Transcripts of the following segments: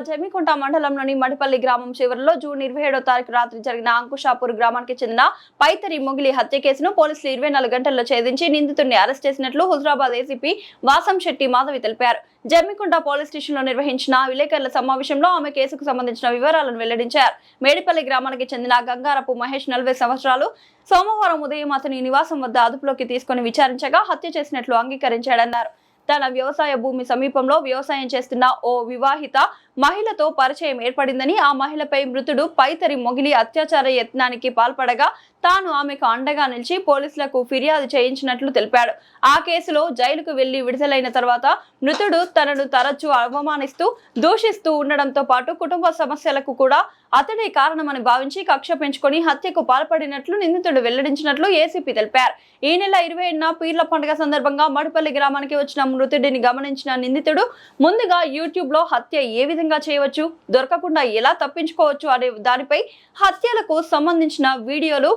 జమ్మికుంట మండలంలోని మడిపల్లి గ్రామం చివరిలో జూన్ 27వ తారీఖు రాత్రి జరిగిన అంకుషాపూర్ గ్రామానికి చెందిన పైతరి మొగిలి హత్య కేసును పోలీసులు 24 గంటల్లో ఛేదించి నిందితుడిని అరెస్ట్ చేసినట్లు హుజరాబాద్ ఏసీపీ వాసంశెట్టి మాధవి తెలిపారు. జమ్మికుంట పోలీస్ స్టేషన్లో నిర్వహించిన విలేకరుల సమావేశంలో ఆమె కేసుకు సంబంధించిన వివరాలను వెల్లడించారు. మేడిపల్లి గ్రామానికి చెందిన గంగారపు మహేష్ 40 సంవత్సరాలు సోమవారం ఉదయం అతని నివాసం వద్ద అదుపులోకి తీసుకుని విచారించగా హత్య చేసినట్లు అంగీకరించాడన్నారు. తన వ్యవసాయ భూమి సమీపంలో వ్యవసాయం చేస్తున్న ఓ వివాహిత మహిళతో పరిచయం ఏర్పడిందని, ఆ మహిళపై మృతుడు పైతరి మొగిలి అత్యాచార యత్నానికి పాల్పడగా తాను ఆమెకు అండగా నిలిచి పోలీసులకు ఫిర్యాదు చేయించినట్లు తెలిపాడు. ఆ కేసులో జైలుకు వెళ్లి విడుదలైన తర్వాత మృతుడు తనను తరచూ అవమానిస్తూ దూషిస్తూ ఉండడంతో పాటు కుటుంబ సమస్యలకు కూడా అతడే కారణమని భావించి కక్ష పెంచుకొని హత్యకు పాల్పడినట్లు నిందితుడు వెల్లడించినట్లు ఏసీపీ తెలిపారు. ఈ నెల 27న పీర్ల పండుగ సందర్భంగా మడిపల్లి గ్రామానికి వచ్చిన మృతుడిని గమనించిన నిందితుడు ముందుగా యూట్యూబ్ లో హత్య ఏ విధంగా చేయవచ్చు, దొరకకుండా ఎలా తప్పించుకోవచ్చు అనే దానిపై హత్యలకు సంబంధించిన వీడియోలు,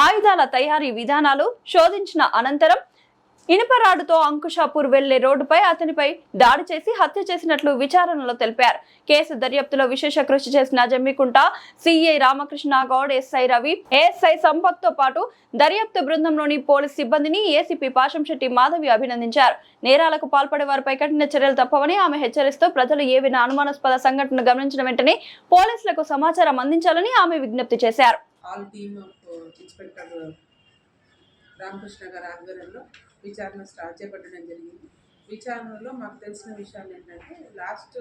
ఆయుధాల తయారీ విధానాలు శోధించిన అనంతరం ఇనుపరాడుతో అంకుషాపూర్ వెళ్లే రోడ్డుపై అతనిపై దాడి చేసి హత్య చేసినట్లు విచారణలో తెలిపారు. కేసు దర్యాప్తులో విశేష కృషి చేసిన Jammikunta CI Ramakrishna Goud, SI Ravi, ASI సంపత్తో పాటు దర్యాప్తు బృందంలోని పోలీస్ సిబ్బందిని ఏసీపీ వాసంశెట్టి మాధవి అభినందించారు. నేరాలకు పాల్పడే వారిపై కఠిన చర్యలు తప్పవని ఆమె హెచ్చరిస్తూ ప్రజలు ఏవైనా అనుమానాస్పద సంఘటనను గమనించిన వెంటనే పోలీసులకు సమాచారం అందించాలని ఆమె విజ్ఞప్తి చేశారు. రామకృష్ణ గారి ఆధ్వర్యంలో విచారణ చేపట్టడం జరిగింది. విచారణలో మాకు తెలిసిన విషయాలు ఏంటంటే, లాస్ట్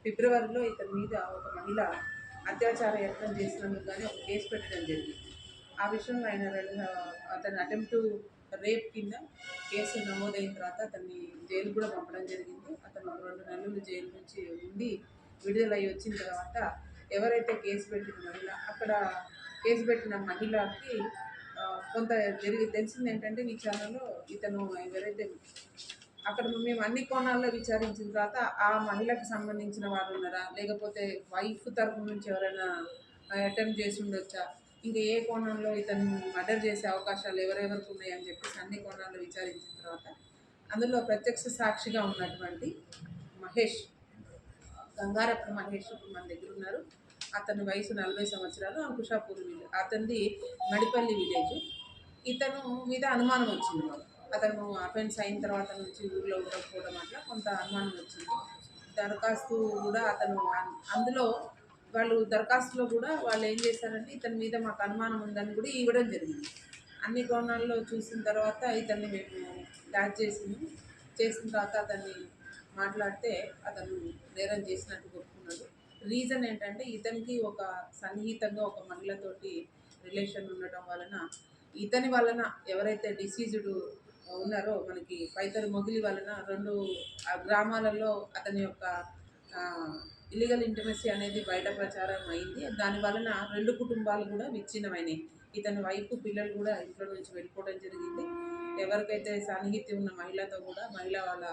ఫిబ్రవరిలో ఇతని మీద ఒక మహిళ అత్యాచార యత్నం చేసినందుకు కానీ ఒక కేసు పెట్టడం జరిగింది. ఆ విషయంలో అతని అటెంప్ట్ రేప్ కింద కేసు నమోదైన తర్వాత అతన్ని జైలు కూడా పంపడం జరిగింది. అతను 2 నెలలు జైలు నుంచి ఉండి విడుదలయ్యి వచ్చిన తర్వాత ఎవరైతే కేసు పెట్టిన మహిళ, అక్కడ కేసు పెట్టిన మహిళకి కొంత తెలిసింది ఏంటంటే, విచారణలో ఇతను ఎవరైతే అక్కడ మేము అన్ని కోణాల్లో విచారించిన తర్వాత ఆ మహిళకు సంబంధించిన వారు ఉన్నారా, లేకపోతే వైఫ్ తరఫు నుంచి ఎవరైనా అటెంప్ట్ చేసి ఉండొచ్చా, ఇంకా ఏ కోణంలో ఇతను మర్డర్ చేసే అవకాశాలు ఎవరెవరికి ఉన్నాయని చెప్పేసి అన్ని కోణాల్లో విచారించిన తర్వాత అందులో ప్రత్యక్ష సాక్షిగా ఉన్నటువంటి మహేష్, గంగారపు మహేష్ మన దగ్గర ఉన్నారు. అతని వయసు 40 సంవత్సరాలు, అంకుషాపూర్ విలేజ్, అతనిది మడిపల్లి విలేజ్. ఇతను మీద అనుమానం వచ్చింది. అతను అఫెన్స్ అయిన తర్వాత నుంచి ఊళ్ళో ఉండకపోవడం అట్లా కొంత అనుమానం వచ్చింది. దరఖాస్తు కూడా అతను అందులో వాళ్ళు దరఖాస్తులో కూడా వాళ్ళు ఏం చేశారంటే, ఇతని మీద మాకు అనుమానం ఉందని కూడా ఇవ్వడం జరిగింది. అన్ని కోణాల్లో చూసిన తర్వాత ఇతన్ని మేము క్యాచ్ చేసిన తర్వాత అతన్ని మాట్లాడితే అతను నేరం చేసినట్టు ఒప్పుకున్నాడు. రీజన్ ఏంటంటే, ఇతనికి ఒక సన్నిహితంగా ఒక మహిళతోటి రిలేషన్ ఉండటం వలన, ఇతని వలన ఎవరైతే డిసీజ్డ్ ఉన్నారో మనకి పైతరి మొగిలి వలన 2 గ్రామాలలో అతని యొక్క ఇల్లీగల్ ఇంటిమసీ అనేది బయట ప్రచారం అయింది. దాని వలన 2 కుటుంబాలు కూడా విచ్ఛిన్నమైనవి. ఇతని వైపు పిల్లలు కూడా ఇంట్లో నుంచి వెళ్ళిపోవడం జరిగింది. ఎవరికైతే సన్నిహితి ఉన్న మహిళతో కూడా, మహిళ వాళ్ళ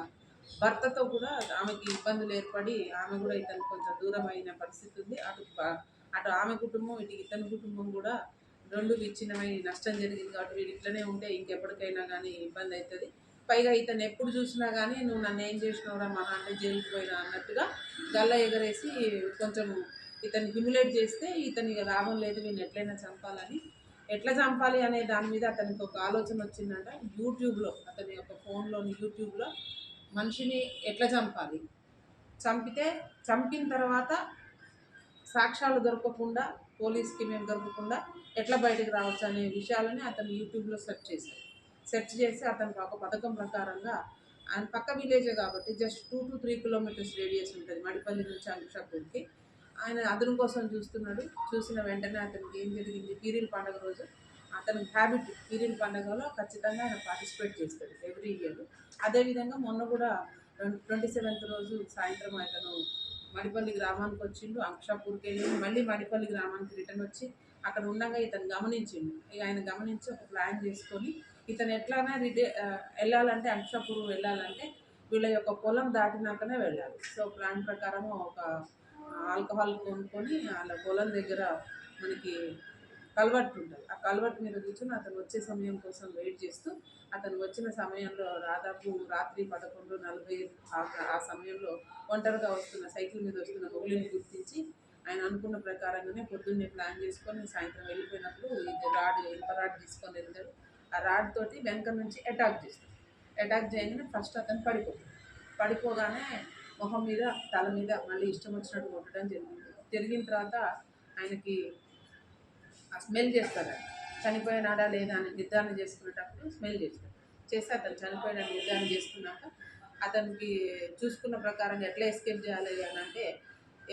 భర్తతో కూడా ఆమెకి ఇబ్బందులు ఏర్పడి ఆమె కూడా ఇతను కొంచెం దూరం అయిన పరిస్థితి ఉంది. అటు ఆమె కుటుంబం, ఇటు ఇతని కుటుంబం కూడా 2 విచ్ఛిన్నమై నష్టం జరిగింది. కాబట్టి వీడు ఇట్లనే ఉంటే ఇంకెప్పటికైనా కానీ ఇబ్బంది అవుతుంది. పైగా ఇతను ఎప్పుడు చూసినా కానీ నువ్వు నన్ను ఏం చేసినవరా మహా అంటే జైలుకి పోయినా అన్నట్టుగా గల్ల ఎగరేసి కొంచెం ఇతన్ని హ్యూమిలేట్ చేస్తే ఇతనికి లాభం లేదు, వీడిని ఎట్లయినా చంపాలని. ఎట్లా చంపాలి అనే దాని మీద అతనికి ఒక ఆలోచన వచ్చిందంట. యూట్యూబ్లో, అతని యొక్క ఫోన్లోని యూట్యూబ్లో మనిషిని ఎట్లా చంపాలి, చంపిన తర్వాత సాక్ష్యాలు దొరకకుండా, పోలీస్కి మేము దొరకకుండా ఎట్లా బయటకు రావచ్చు అనే విషయాలని అతను యూట్యూబ్లో సెర్చ్ చేసి అతనికి ఒక పథకం ప్రకారంగా, ఆయన పక్క విలేజే కాబట్టి జస్ట్ 2 to 3 కిలోమీటర్స్ రేడియస్ ఉంటుంది మడిపల్లి నుంచి అంకుషాపూర్కి. ఆయన అదును కోసం చూస్తున్నాడు. చూసిన వెంటనే అతనికి ఏం జరిగింది, పీరీల పండుగ రోజు అతని హ్యాబిట్, పీరీల పండుగలో ఖచ్చితంగా ఆయన పార్టిసిపేట్ చేస్తాడు ఎవ్రీ ఇయర్. అదేవిధంగా మొన్న కూడా 27th రోజు సాయంత్రం అతను మడిపల్లి గ్రామానికి వచ్చిండు. అంకుషాపూర్కి వెళ్ళి మళ్ళీ మడిపల్లి గ్రామానికి రిటర్న్ వచ్చి అక్కడ ఉండగా ఇతను గమనించిండు. ఇక ఆయన గమనించి ఒక ప్లాన్ చేసుకొని ఇతను ఎట్లైనా వెళ్ళాలంటే, అంకుషాపూర్ వెళ్ళాలంటే వీళ్ళ యొక్క పొలం దాటినాకనే వెళ్ళాలి. సో ప్లాన్ ప్రకారం ఒక ఆల్కహాల్ కొనుక్కొని వాళ్ళ పొలం దగ్గర మనకి కల్వర్ట్ ఉంటుంది. ఆ కల్వర్ట్ మీద కూర్చొని అతను వచ్చే సమయం కోసం వెయిట్ చేస్తూ అతను వచ్చిన సమయంలో దాదాపు రాత్రి 11:40 ఆ సమయంలో ఒంటరిగా వస్తున్న సైకిల్ మీద వస్తున్న మొగులిని గుర్తించి ఆయన అనుకున్న ప్రకారంగానే పొద్దున్నే ప్లాన్ చేసుకొని సాయంత్రం వెళ్ళిపోయినప్పుడు ఇది ఇనుప రాడ్ తీసుకొని వెళ్తాడు. ఆ రాడ్ తోటి వెనక నుంచి అటాక్ చేస్తాడు. అటాక్ చేయగానే ఫస్ట్ అతను పడిపోగానే మొహం మీద తల మీద మళ్ళీ ఇష్టం వచ్చినట్టు కొట్టడం జరిగిన తర్వాత ఆయనకి ఆ స్మెల్ చేస్తారు. చనిపోయినాడా లేదా అని నిర్ధారణ చేసుకునేటప్పుడు స్మెల్ చేస్తే అతను చనిపోయిన నిర్ధారణ చేసుకున్నాక అతనికి చూసుకున్న ప్రకారంగా ఎట్లా ఎస్కేప్ చేయాలి అని అంటే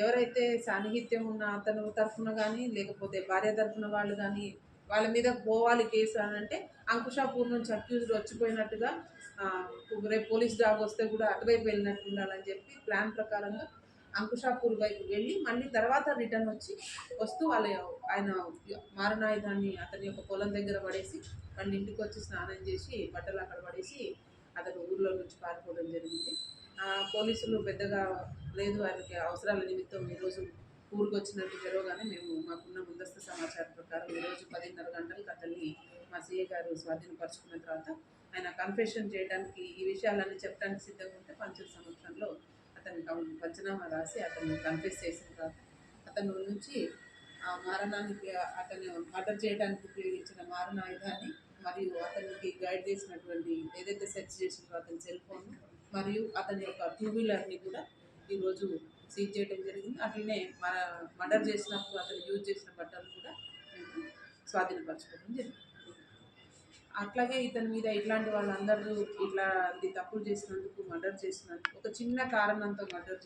ఎవరైతే సాన్నిహిత్యం ఉన్న అతను తరఫున కానీ లేకపోతే భార్య తరఫున వాళ్ళు కానీ వాళ్ళ మీద పోవాలి కేసు అని అంటే అంకుషాపూర్ నుంచి అక్యూజ్డ్ వచ్చిపోయినట్టుగా రేపు పోలీస్ డాగ్ వస్తే కూడా అటువైపు వెళ్ళినట్టు ఉండాలని చెప్పి ప్లాన్ ప్రకారంగా అంకుషాపూర్ వైపు వెళ్ళి మళ్ళీ తర్వాత రిటర్న్ వస్తూ ఆయన మారణాయుధాన్ని అతని యొక్క పొలం దగ్గర పడేసి మళ్ళీ ఇంటికి వచ్చి స్నానం చేసి బట్టలు అక్కడ పడేసి అతను ఊర్లో నుంచి పారిపోవడం జరిగింది. పోలీసులు పెద్దగా లేదు ఆయనకి అవసరాల నిమిత్తం ఈరోజు ఊరికి వచ్చినట్టు తెలవగానే మేము మాకున్న ముందస్తు సమాచారం ప్రకారం ఈరోజు 10:30 గంటలకు అతన్ని మా సీఏ గారు స్వాధీనపరుచుకున్న తర్వాత ఆయన కన్ఫెషన్ చేయడానికి ఈ విషయాలన్నీ చెప్పడానికి సిద్ధంగా ఉంటే పంచల సంవత్సరంలో అతను పంచనామా రాసి అతను కన్ఫెస్ చేసిన తర్వాత అతను నుంచి ఆ మారణానికి అతను మర్డర్ చేయడానికి ఉపయోగించిన మారణాయుధాన్ని మరియు అతనికి గైడ్ చేసినటువంటి ఏదైతే సెర్చ్ చేసినారో అతని సెల్ ఫోన్ మరియు అతని యొక్క 2-వీలర్ని కూడా ఈరోజు సీజ్ చేయడం జరిగింది. అట్లనే మర్డర్ చేసినప్పుడు అతను యూజ్ చేసిన బట్టలు కూడా మేము స్వాధీనపరచుకోవడం జరిగింది. అట్లాగే ఇతని మీద ఇట్లాంటి వాళ్ళందరూ ఇట్లాంటి తప్పులు చేసినందుకు మర్డర్ చేసినందుకు ఒక చిన్న కారణంతో మర్డర్